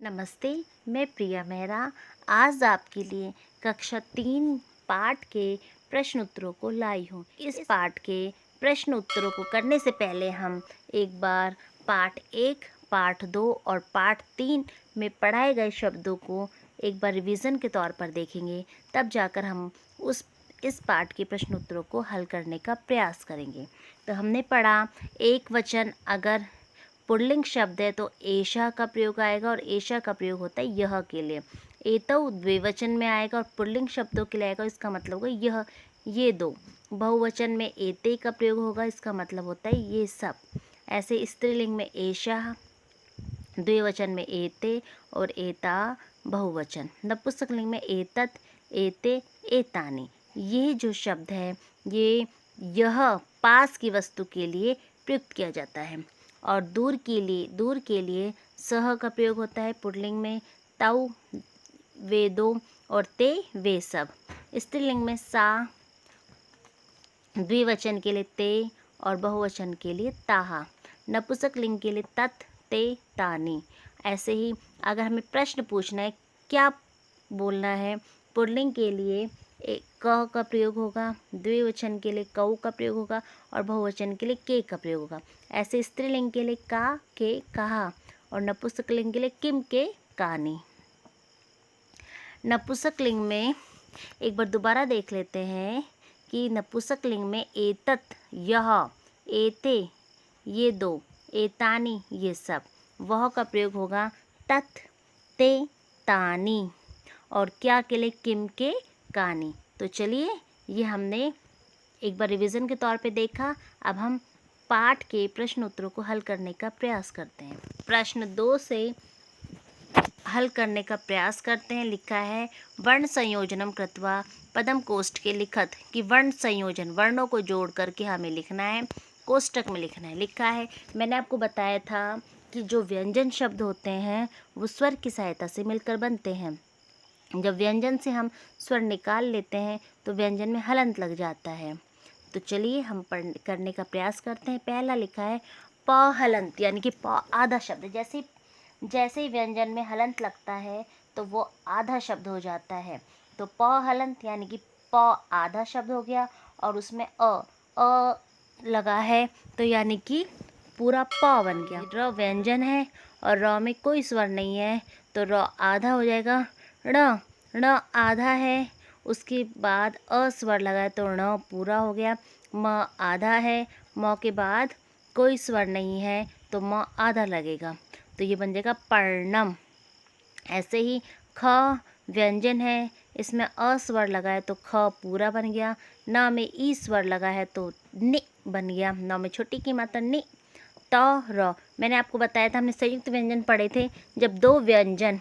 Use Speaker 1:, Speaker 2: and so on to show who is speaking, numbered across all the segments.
Speaker 1: नमस्ते, मैं प्रिया मेहरा आज आपके लिए कक्षा 3 पाठ के प्रश्न उत्तरों को लाई हूँ। इस पाठ के प्रश्न उत्तरों को करने से पहले हम एक बार पाठ 1, पाठ 2 और पाठ 3 में पढ़ाए गए शब्दों को एक बार रिवीजन के तौर पर देखेंगे, तब जाकर हम इस पाठ के प्रश्न उत्तरों को हल करने का प्रयास करेंगे। तो हमने पढ़ा एक वचन अगर पुल्लिंग शब्द है तो एषा का प्रयोग आएगा और एषा का प्रयोग होता है यह के लिए। एतौ द्विवचन में आएगा और पुल्लिंग शब्दों के लिए आएगा, इसका मतलब होगा यह, ये दो। बहुवचन में एते का प्रयोग होगा, इसका मतलब होता है ये सब। ऐसे स्त्रीलिंग में एषा, द्विवचन में एते और एता बहुवचन। नपुंसकलिंग में एतत्, एते, एतानि। ये जो शब्द है ये यह पास की वस्तु के लिए प्रयुक्त किया जाता है। और दूर के लिए सह का प्रयोग होता है पुल्लिंग में, तौ, वे दो और ते वे सब। स्त्रीलिंग में सा, द्विवचन के लिए ते और बहुवचन के लिए ताहा। नपुंसक लिंग के लिए तत्, ते, तानि। ऐसे ही अगर हमें प्रश्न पूछना है क्या बोलना है, पुल्लिंग के लिए क का प्रयोग होगा, द्विवचन के लिए कौ का प्रयोग होगा और बहुवचन के लिए के का प्रयोग होगा। ऐसे स्त्रीलिंग के लिए का, के, कहा और नपुंसक लिंग के लिए किम, के, कानि। नपुंसक लिंग में एक बार दोबारा देख लेते हैं कि नपुंसक लिंग में एतत्, यह, एते, ये दो, एतानि, ये सब। वह का प्रयोग होगा तत्, ते, तानि और क्या के लिए किम, के, कानि। तो चलिए ये हमने एक बार रिवीजन के तौर पे देखा। अब हम पाठ के प्रश्न उत्तरों को हल करने का प्रयास करते हैं। प्रश्न 2 से हल करने का प्रयास करते हैं। लिखा है वर्ण संयोजनम कृत्वा पदम कोष्ठ के लिखत, कि वर्ण संयोजन, वर्णों को जोड़ करके हमें लिखना है, कोष्ठक में लिखना है। लिखा है, मैंने आपको बताया था कि जो व्यंजन शब्द होते हैं वो स्वर की सहायता से मिलकर बनते हैं। जब व्यंजन से हम स्वर निकाल लेते हैं तो व्यंजन में हलंत लग जाता है। तो चलिए हम करने का प्रयास करते हैं। पहला लिखा है प हलंत, यानी कि प आधा शब्द। जैसे ही व्यंजन में हलंत लगता है तो वो आधा शब्द हो जाता है। तो प हलंत यानी कि प आधा शब्द हो गया और उसमें अ लगा है तो यानी कि पूरा प बन गया। र व्यंजन है और र में कोई स्वर नहीं है तो र आधा हो जाएगा। ण आधा है, उसके बाद अ स्वर लगा है तो ण पूरा हो गया। म आधा है, म के बाद कोई स्वर नहीं है तो म आधा लगेगा, तो ये बन जाएगा पर्णम। ऐसे ही ख व्यंजन है, इसमें अ स्वर लगा है तो ख पूरा बन गया। न में ई स्वर लगा है तो नि बन गया। न में छोटी की मात्रा नि। त र, मैंने आपको बताया था, हमने संयुक्त व्यंजन पढ़े थे। जब दो व्यंजन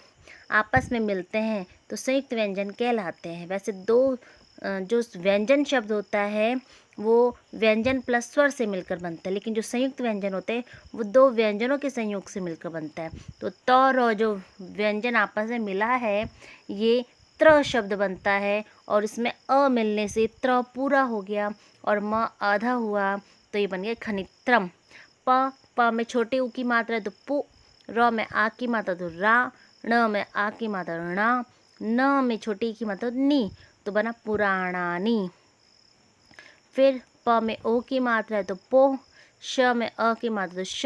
Speaker 1: आपस में मिलते हैं तो संयुक्त व्यंजन कहलाते हैं। वैसे दो जो व्यंजन शब्द होता है वो व्यंजन प्लस स्वर से मिलकर बनता है, लेकिन जो संयुक्त व्यंजन होते हैं वो दो व्यंजनों के संयोग से मिलकर बनता है। तो त र जो व्यंजन आपस में मिला है ये त्र शब्द बनता है और इसमें अ मिलने से त्र पूरा हो गया और म आधा हुआ तो ये बन गया खनित्रम। प में छोटे ऊ की मात्रा है तो पु, र में आ की मात्रा तो रा, ण में आ की मात्रा णा, न में छोटी की मात्रा नी, तो बना पुराणानी। फिर प में ओ की मात्रा है तो पो, श में अ की मात्रा तो श,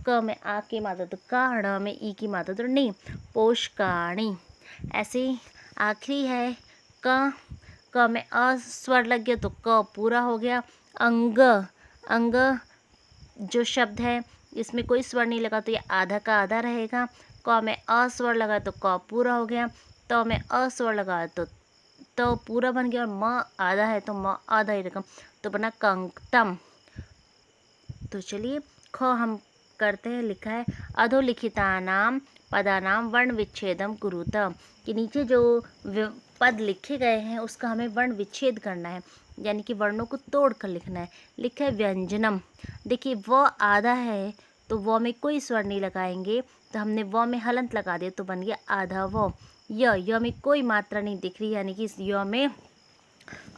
Speaker 1: क में आ की मात्रा तो का, ण में ई की मात्रा तो नी, पोषकाणी। ऐसे ही आखिरी है क में अ स्वर लग गया तो क पूरा हो गया। अंग, अंग जो शब्द है इसमें कोई स्वर नहीं लगा तो ये आधा का आधा रहेगा। क में अ स्वर लगा तो क पूरा हो गया। त में अ स्वर लगा तो पूरा बन गया और म आधा है तो म आधा ही रकम, तो बना कंकतम। तो चलिए ख हम करते हैं। लिखा है अधोलिखितानाम पदानाम वर्ण विच्छेदम कुरुत, कि नीचे जो पद लिखे गए हैं उसका हमें वर्ण विच्छेद करना है, यानी कि वर्णों को तोड़ कर लिखना है। लिखा है व्यंजनम, देखिए व आधा है तो व में कोई स्वर नहीं लगाएंगे तो हमने व में हलंत लगा दिया तो बन गया आधा व। य में कोई मात्रा नहीं दिख रही, यानी कि इस य में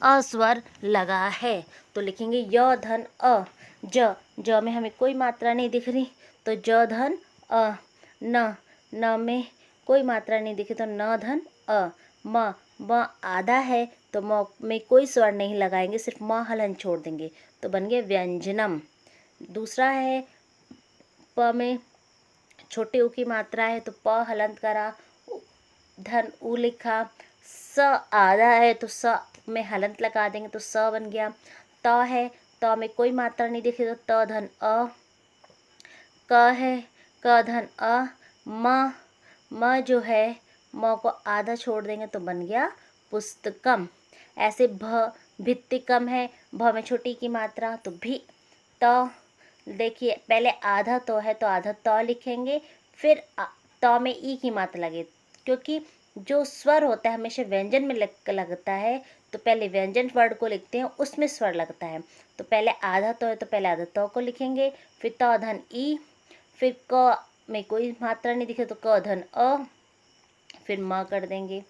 Speaker 1: अस्वर लगा है तो लिखेंगे य धन अ। ज में हमें कोई मात्रा नहीं दिख रही तो ज धन अ। न में कोई मात्रा नहीं दिखे तो न धन अ। म आधा है तो म में कोई स्वर नहीं लगाएंगे, सिर्फ म हलन छोड़ देंगे तो बन गया व्यंजनम। दूसरा है प में छोटे ऊ की मात्रा है तो प हलंत करा, धन ऊ लिखा। स आधा है तो स में हलंत लगा देंगे तो स बन गया। त है, त में कोई मात्रा नहीं दिखी तो त धन अ। क है, क धन अ। म जो है, म को आधा छोड़ देंगे तो बन गया पुस्तकम। ऐसे भित्तिकम है, भ में छोटी की मात्रा तो भी। त देखिए पहले आधा तो है तो आधा त लिखेंगे, फिर त में ई की मात्रा लगे, क्योंकि जो स्वर होता है हमेशा व्यंजन में लगता है, तो पहले व्यंजन वर्ड को लिखते हैं उसमें स्वर लगता है। तो पहले आधा तो है तो पहले आधा त को लिखेंगे, फिर त धन ई, फिर क में कोई मात्रा नहीं दिखे तो क धन अ, फिर म कर देंगे,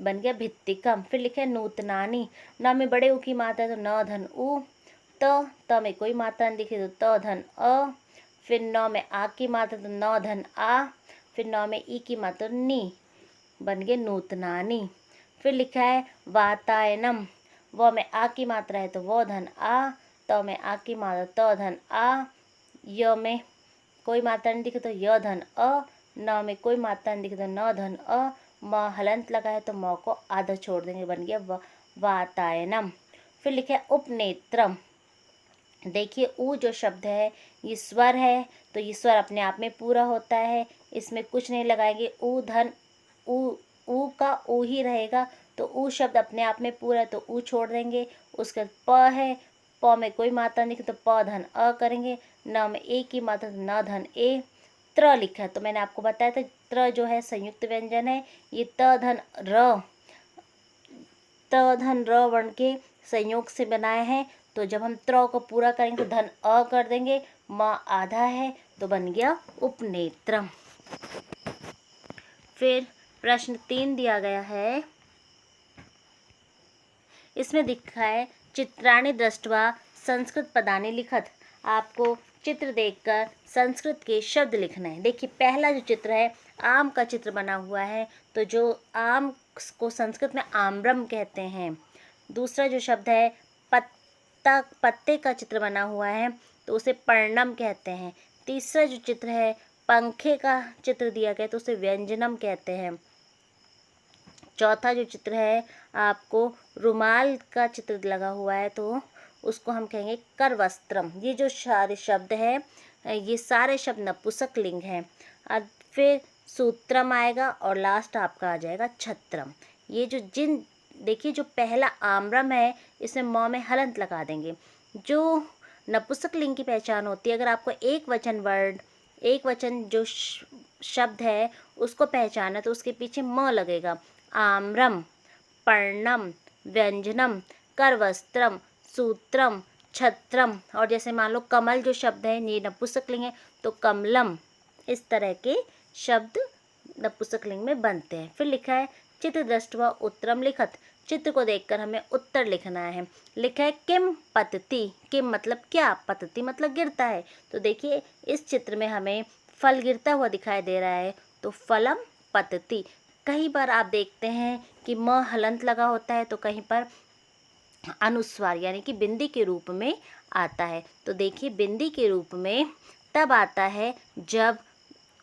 Speaker 1: बन गया भित्तिकम। फिर लिखे नूतनानी, न में बड़े ऊ की मात्रा है तो न धन ऊ। त में कोई मात्रा नहीं दिखी तो त धन अ, फिर न में आ की मात्रा तो न धन आ, फिर न में ई की मात्रा नी, बन गए नूतनानी। फिर लिखा है वातायनम, व में आ की मात्रा है तो वो धन आ, त में आ की मात्रा त धन आ, य में कोई मात्रा नहीं दिखे तो य धन अ, न में कोई मात्रा नहीं दिखे तो न धन अ, म हलंत लगा है तो म को आधा छोड़ देंगे, बन गया वातायनम। फिर लिखा है उपनेत्रम। देखिए ऊ जो शब्द है ये स्वर है तो ये स्वर अपने आप में पूरा होता है, इसमें कुछ नहीं लगाएंगे। ऊ धन ऊ का ऊ ही रहेगा, तो ऊ शब्द अपने आप में पूरा है तो ऊ छोड़ देंगे। उसके बाद प है, प में कोई मात्रा नहीं तो प धन अ करेंगे, न में ए की मात्रा तो न धन ए। त्र लिखा है तो मैंने आपको बताया था त्र जो है संयुक्त व्यंजन है, ये त धन र वर्ण के संयोग से बनाए हैं। तो जब हम त्र को पूरा करेंगे तो धन अ कर देंगे, म आधा है तो बन गया उपनेत्रम। फिर प्रश्न 3 दिया गया है, इसमें दिखा है चित्राणि दृष्ट्वा संस्कृत पदानि लिखत। आपको चित्र देखकर संस्कृत के शब्द लिखना है। देखिए पहला जो चित्र है आम का चित्र बना हुआ है, तो जो आम को संस्कृत में आम्रम कहते हैं। दूसरा जो शब्द है पत्ते का चित्र बना हुआ है तो उसे पर्णम कहते हैं। तीसरा जो चित्र है पंखे का चित्र दिया गया तो उसे व्यंजनम कहते हैं। चौथा जो चित्र है आपको रुमाल का चित्र लगा हुआ है तो उसको हम कहेंगे करवस्त्रम। ये जो सारे शब्द है ये सारे शब्द नपुंसक लिंग हैं। अब फिर सूत्रम आएगा और लास्ट आपका आ जाएगा छत्रम। ये जो देखिए जो पहला आम्रम है इसमें म में हलंत लगा देंगे। जो नपुंसक लिंग की पहचान होती है, अगर आपको एक वचन जो शब्द है उसको पहचाना तो उसके पीछे म लगेगा। आम्रम, पर्णम, व्यंजनम, करवस्त्रम, सूत्रम, छत्रम। और जैसे मान लो कमल जो शब्द है ये नपुंसक लिंग है तो कमलम। इस तरह के शब्द नपुंसक लिंग में बनते हैं। फिर लिखा है चित्र दृष्ट्वा उत्तरम लिखत। चित्र को देखकर हमें उत्तर लिखना है। लिखा है किम पतति। किम मतलब क्या, पतति मतलब गिरता है। तो देखिए इस चित्र में हमें फल गिरता हुआ दिखाई दे रहा है तो फलम पतति। कई बार आप देखते हैं कि म हलंत लगा होता है तो कहीं पर अनुस्वार यानी कि बिंदी के रूप में आता है। तो देखिए बिंदी के रूप में तब आता है जब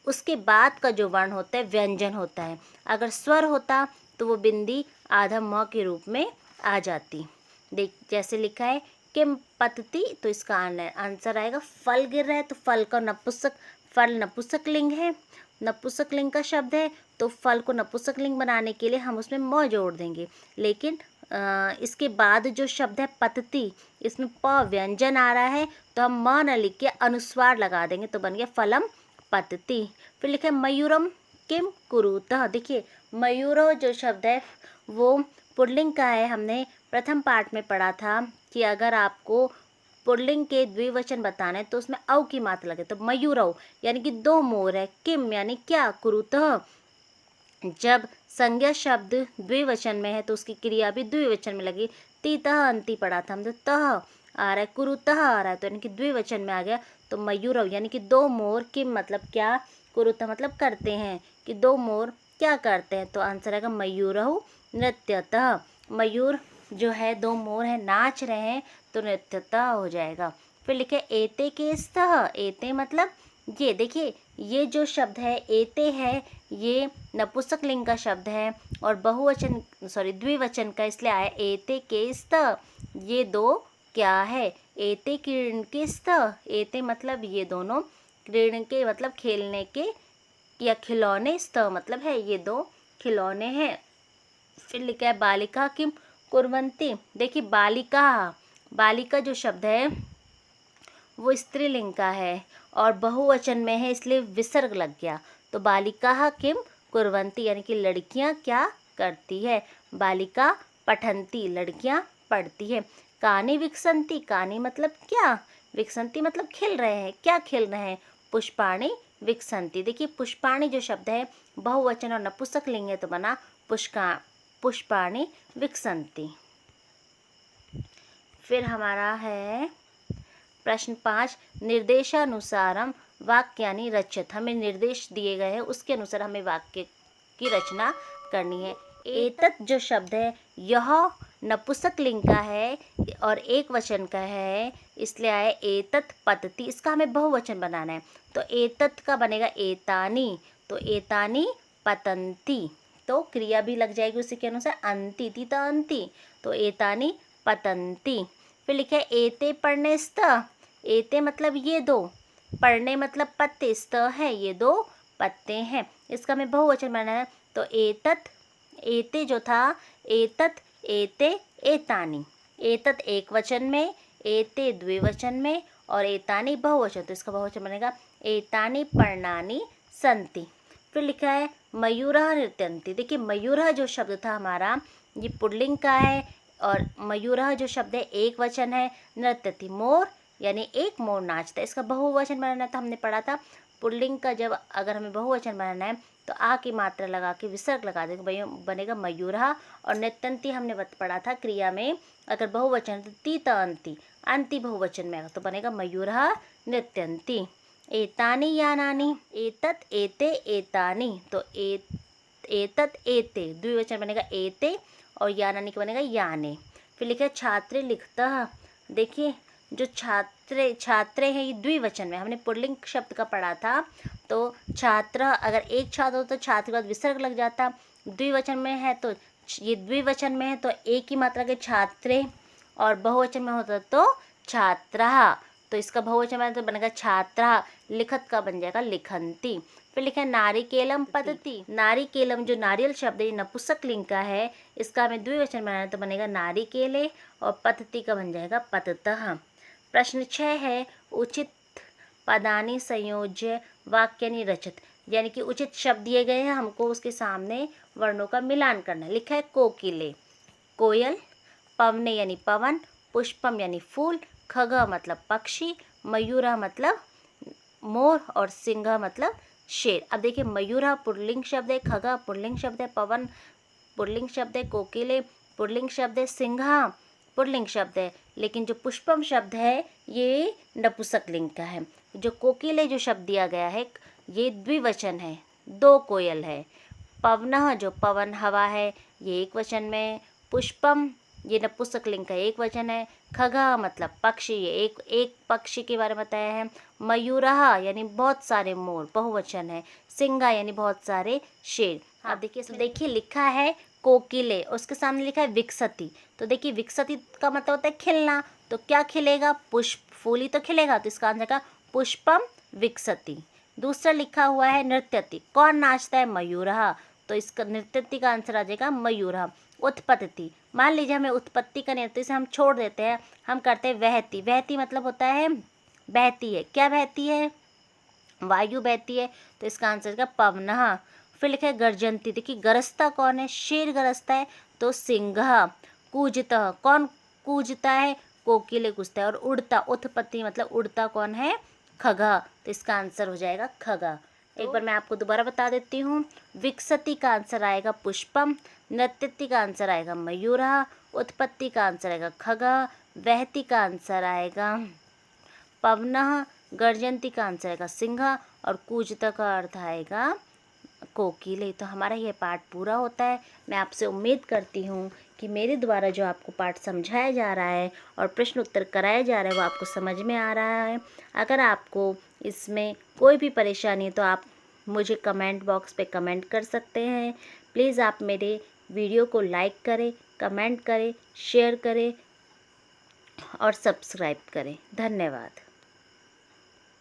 Speaker 1: उसके बाद का जो वर्ण होता है व्यंजन होता है। अगर स्वर होता तो वो बिंदी आधा म के रूप में आ जाती। देख जैसे लिखा है किम पतति, तो इसका आंसर आएगा फल गिर रहा है तो फल नपुंसक लिंग है, नपुंसक लिंग का शब्द है तो फल को नपुंसक लिंग बनाने के लिए हम उसमें म जोड़ देंगे। लेकिन इसके बाद जो शब्द है पतति, इसमें प व्यंजन आ रहा है तो हम म न लिख के अनुस्वार लगा देंगे तो बन गया फलम पतति। फिर लिखा है मयूरम किम कुरुतः। देखिए मयूरो जो शब्द है वो पुल्लिंग का है। हमने प्रथम पाठ में पढ़ा था कि अगर आपको पुल्लिंग के द्विवचन बताने तो उसमें औ की मात्रा लगे तो मयूरौ यानी कि 2 मोर है। किम यानी क्या, कुरुतः जब संज्ञा शब्द द्विवचन में है तो उसकी क्रिया भी द्विवचन में लगी। तीतः अंति पढ़ा था हम तो तह आ रहा है, कुरुतः आ रहा है तो यानी कि द्विवचन में आ गया। तो मयूरव यानी कि 2 मोर, किम मतलब क्या, कुरुतः मतलब करते हैं। कि दो मोर क्या करते हैं, तो आंसर आएगा मयूरहु नृत्यतः। मयूर जो है, दो मोर हैं, नाच रहे हैं, तो नृत्यतः हो जाएगा। फिर लिखे एते के स्तः। एते मतलब ये, देखिए ये जो शब्द है एते है, ये नपुंसक लिंग का शब्द है और बहुवचन द्विवचन का, इसलिए आया एते के स्तः। ये दो क्या है, एते क्रीडन के स्तः। एते मतलब ये दोनों, क्रीडन के मतलब खेलने के या खिलौने, स्तः मतलब है ये दो खिलौने हैं। फिर लिखा है बालिका किम कुर्वन्ति। देखिए बालिका जो शब्द है वो स्त्रीलिंग का है और बहुवचन में है, इसलिए विसर्ग लग गया। तो बालिका किम कुर्वन्ति यानी कि लड़कियां क्या करती है। बालिका पठन्ति, लड़कियां पढ़ती है। कानि विकसन्ति। कानि मतलब क्या, विकसन्ति मतलब खिल रहे हैं, क्या खिल रहे हैं, पुष्पाणि विकसन्ति। देखिए पुष्पाणि जो शब्द है बहुवचन और नपुंसक लिंग है, तो बना पुष्पाणि विकसन्ति। फिर हमारा है प्रश्न 5, निर्देशानुसारम वाक्यानि रचत। हमें निर्देश दिए गए हैं, उसके अनुसार हमें वाक्य की रचना करनी है। एतत् जो शब्द है यह नपुंसक लिंग का है और एक वचन का है, इसलिए आए एतत् पतति। इसका हमें बहुवचन बनाना है, तो एतत् का बनेगा एतानि, तो एतानि पतन्ति, तो क्रिया भी लग जाएगी उसी के अनुसार, अंति तीता अंति, तो एतानि पतन्ति। फिर लिखे एते पढ़ने स्तः। एते मतलब ये दो, पढ़ने मतलब पत्ते, स्तः है ये दो पत्ते हैं, इसका हमें बहुवचन बनाना है, तो एतत्, एते जो था एतत्, एते एतानि। एतत् एक वचन में, एते द्विवचन में और एतानि बहुवचन, तो इसका बहुवचन बनेगा एतानि पर्णानि सन्ति। फिर लिखा है मयूरः नृत्यन्ति। देखिए मयूरः जो शब्द था हमारा ये पुल्लिंग का है और मयूरः जो शब्द है एक वचन है, नृत्यति मोर यानी एक मोर नाचता है। इसका बहुवचन बनाना था, हमने पढ़ा था पुल्लिंग का जब अगर हमें बहुवचन बनाना है तो आ की मात्रा लगा के विसर्ग लगा देंगे, बनेगा मयूरः। और नृत्यन्ति हमने पढ़ा था क्रिया में अगर बहुवचन तो तीत अंति, अंति बहुवचन में तो बनेगा मयूरः नृत्यन्ति। एतानि यानानि। एतत् एते एतानि, तो एतत् एते द्विवचन बनेगा एते और यानानि का बनेगा याने। फिर लिखा छात्रे लिखतः। देखिए जो छात्रे हैं ये द्विवचन में, हमने पुल्लिंग शब्द का पढ़ा था, तो छात्र अगर एक छात्र हो तो छात्र के बाद विसर्ग लग जाता, द्विवचन में है तो ये द्विवचन में है तो एक ही मात्रा के छात्रे, और बहुवचन में होता तो छात्राः, तो इसका बहुवचन बना तो बनेगा छात्राः। लिखत का बन जाएगा लिखन्ति। फिर लिखा है नारिकेलम पतति। नारिकेलम जो नारियल शब्द है नपुंसक लिंग का है, इसका हमें द्विवचन बनाना तो बनेगा नारिकेले और पतति का बन जाएगा पततः। प्रश्न 6 है उचित पदानि संयोज्य वाक्यानि रचत, यानी कि उचित शब्द दिए गए हैं, हमको उसके सामने वर्णों का मिलान करना है। लिखा है कोकिले कोयल, पवने यानी पवन, पुष्पम यानी फूल, खग मतलब पक्षी, मयूरा मतलब मोर और सिंह मतलब शेर। अब देखिए मयूरा पुल्लिंग शब्द है, खगा पुल्लिंग शब्द है, पवन पुल्लिंग शब्द है, कोकिले पुल्लिंग शब्द है, सिंहा पुल्लिंग शब्द है, लेकिन जो पुष्पम शब्द है ये नपुंसक लिंग का है। जो कोकिले जो शब्द दिया गया है ये द्विवचन है, दो कोयल है। पवनः जो पवन हवा है ये एक वचन में, पुष्पम ये नपुंसक लिंग का एक वचन है, खगा मतलब पक्षी ये एक पक्षी के बारे में बताया है, मयूरः यानी बहुत सारे मोर बहुवचन है, सिंहा यानी बहुत सारे शेर। अब देखिए लिखा है कोकिले, उसके सामने लिखा है विकसति, तो देखिए विकसति का मतलब होता है खिलना, तो क्या खिलेगा, पुष्प फूल ही तो खिलेगा, तो इसका आंसर का पुष्पम विकसति। दूसरा लिखा हुआ है नृत्यति, कौन नाचता है, मयूरः, तो इसका नृत्यति का आंसर आ जाएगा मयूरः। उत्पत्ति, मान लीजिए हमें उत्पत्ति का नृत्य से हम छोड़ देते हैं, हम करते हैं वहती। वहती मतलब होता है बहती है, क्या बहती है, वायु बहती है, तो इसका आंसर का पवनः। फिर लिखा है गर्जन्ति, देखिए गरजता कौन है, शेर गरजता है, तो सिंह। कूजतः, कौन कूजता है, कोकिले कूजता है। और उड़ता, उत्पत्ति मतलब उड़ता कौन है, खगा, तो इसका आंसर हो जाएगा खगा। एक बार मैं आपको दोबारा बता देती हूँ, विकसति का आंसर आएगा पुष्पम, नृत्यति का आंसर आएगा मयूरः, उत्पत्ति का आंसर आएगा खगा, वहती का आंसर आएगा पवनः, गर्जन्ति का आंसर आएगा सिंह और कूजता का अर्थ आएगा कोकिले। तो हमारा ये पाठ पूरा होता है। मैं आपसे उम्मीद करती हूँ कि मेरे द्वारा जो आपको पाठ समझाया जा रहा है और प्रश्न उत्तर कराया जा रहा है वो आपको समझ में आ रहा है। अगर आपको इसमें कोई भी परेशानी है तो आप मुझे कमेंट बॉक्स पे कमेंट कर सकते हैं। प्लीज़ आप मेरे वीडियो को लाइक करें, कमेंट करें, शेयर करें और सब्सक्राइब करें। धन्यवाद।